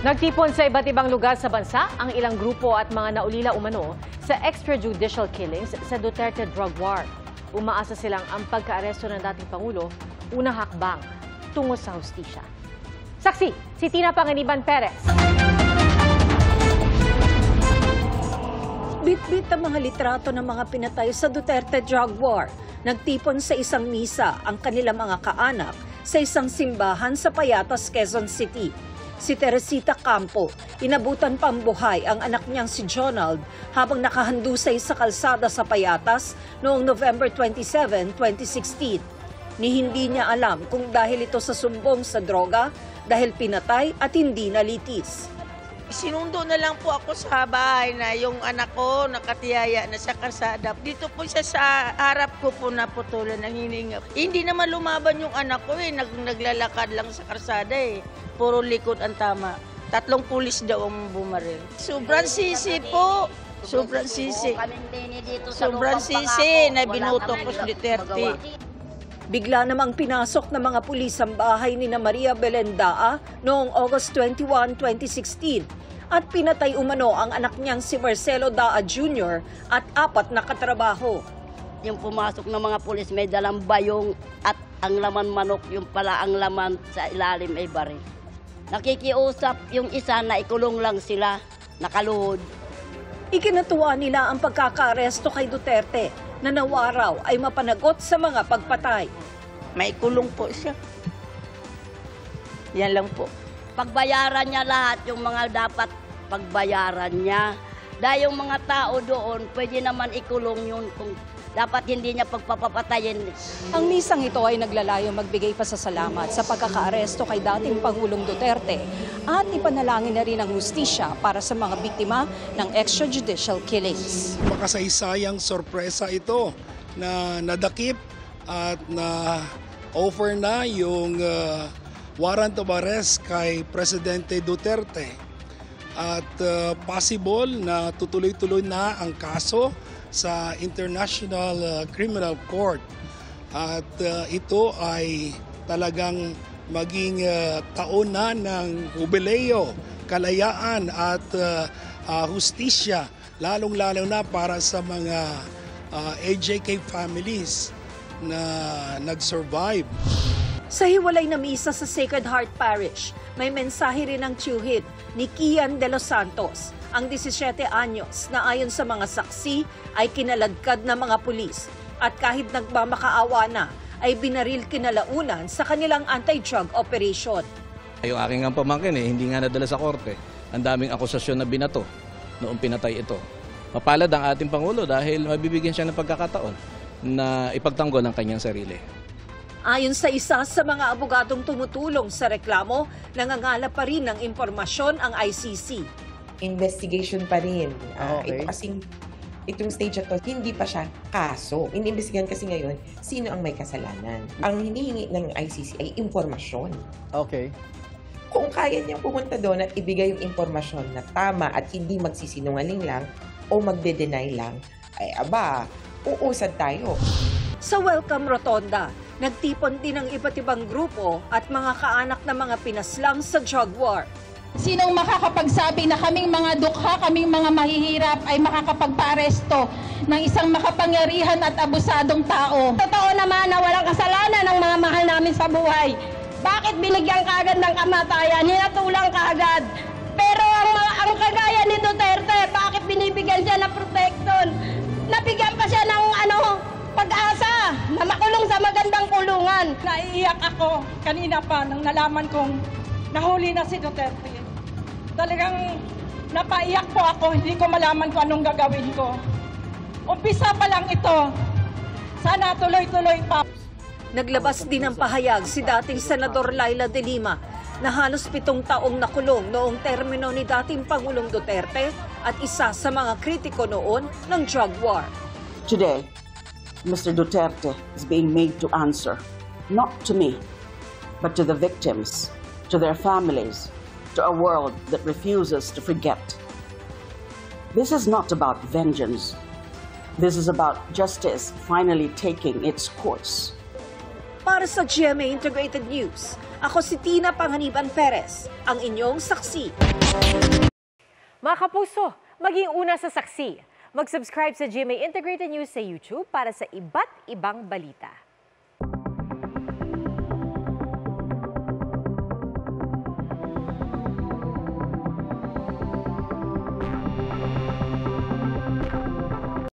Nagtipon sa iba't ibang lugar sa bansa ang ilang grupo at mga naulila umano sa extrajudicial killings sa Duterte drug war. Umaasa silang ang pagkaaresto ng dating Pangulo, unang hakbang tungo sa hustisya. Saksi, si Tina Panganiban Perez. Bit-bit ang mga litrato ng mga pinatay sa Duterte drug war. Nagtipon sa isang misa ang kanilang mga kaanak sa isang simbahan sa Payatas, Quezon City. Si Teresita Campo, inabutan pang buhay ang anak niyang si Jonald habang nakahandusay sa kalsada sa Payatas noong November 27, 2016. Ni hindi niya alam kung dahil ito sa sumbong sa droga, dahil pinatay at hindi nalitis. Sinundo na lang po ako sa bahay na yung anak ko nakatiyaya na sa kalsada. Dito po siya sa harap ko po naputulan ng hininga. Hindi naman lumaban yung anak ko naglalakad lang sa kalsada Puro likod ang tama. 3 pulis daw ang bumaril. Sobrang sisi po. Sobrang sisi. Sobrang sisi na binuto ko si Duterte. Bigla namang pinasok ng mga pulis ang bahay ni Maria Belendaa noong August 21, 2016 at pinatay umano ang anak niyang si Marcelo Daa Jr. at 4 na katrabaho. Yung pumasok ng mga pulis may dalang bayong at ang laman manok, yung pala ang laman sa ilalim ay baril. Nakikiusap yung isa na ikulong lang sila, nakaluhod. Ikinatuwa nila ang pagkakaaresto kay Duterte na nawaraw ay mapanagot sa mga pagpatay. May kulong po siya. Yan lang po. Pagbayaran niya lahat yung mga dapat pagbayaran niya. Dahil yung mga tao doon, pwede naman ikulong yun kung dapat hindi niya pagpapatayin. Ang misang ito ay naglalayo magbigay pasasalamat sa pagkakaaresto kay dating Pangulong Duterte at ipanalangin na rin ang hustisya para sa mga biktima ng extrajudicial killings. Makasaysayang sorpresa ito na nadakip at na-offer na yung warrant of arrest kay Presidente Duterte. At possible na tutuloy-tuloy na ang kaso sa International Criminal Court. At ito ay talagang maging taon na ng jubileo, kalayaan at hustisya, lalong-lalo na para sa mga AJK families na nag-survive. Sa hiwalay na misa sa Sacred Heart Parish, may mensahe rin ng tiyuhid ni Kian de los Santos, ang 17 anyos na ayon sa mga saksi ay kinaladkad ng mga pulis at kahit nagmamakaawa na ay binaril kinalaunan sa kanilang anti-drug operation. Yung aking ang pamangkin hindi nga nadala sa korte. Ang daming akusasyon na binato noong pinatay ito. Mapalad ang ating Pangulo dahil mabibigyan siya ng pagkakataon na ipagtanggol ang kanyang sarili. Ayon sa isa sa mga abogadong tumutulong sa reklamo, nangangalap pa rin ng impormasyon ang ICC. Investigation pa rin. Ito kasing, itong stage na to, hindi pa siya kaso. Iniimbestigahan kasi ngayon, sino ang may kasalanan. Ang hinihingi ng ICC ay impormasyon. Okay. Kung kaya niyang pumunta doon at ibigay yung impormasyon na tama at hindi magsisinungaling lang o magde-deny lang, ay uusad tayo. Sa Welcome Rotonda, nagtipon din ang iba't ibang grupo at mga kaanak na mga pinaslang sa drug war. Sinong makakapagsabi na kaming mga dukha, kaming mga mahihirap ay makakapagpa-aresto ng isang makapangyarihan at abusadong tao? Totoo naman na walang kasalanan ng mga mahal namin sa buhay. Bakit binigyan kaagad ng kamatayan? Hinatulang kaagad. Pero ang kagaya ni Duterte, bakit binibigyan siya ng protection? Nabigyan pa siya ng pag-asa na makulong sa magandang kulungan. Naiiyak ako kanina pa nang nalaman kong nahuli na si Duterte. Talagang napaiyak po ako, hindi ko malaman kung anong gagawin ko. Umpisa pa lang ito, sana tuloy-tuloy pa. Naglabas din ng pahayag si dating Senador Laila de Lima na halos 7 taong nakulong noong termino ni dating Pangulong Duterte at isa sa mga kritiko noon ng drug war. Today, Mr. Duterte is being made to answer, not to me, but to the victims, to their families, to a world that refuses to forget. This is not about vengeance. This is about justice finally taking its course. Para sa GMA Integrated News, ako si Tina Panganiban Perez, ang inyong saksi. Mga kapuso, maging una sa saksi. Mag-subscribe sa GMA Integrated News sa YouTube para sa iba't ibang balita.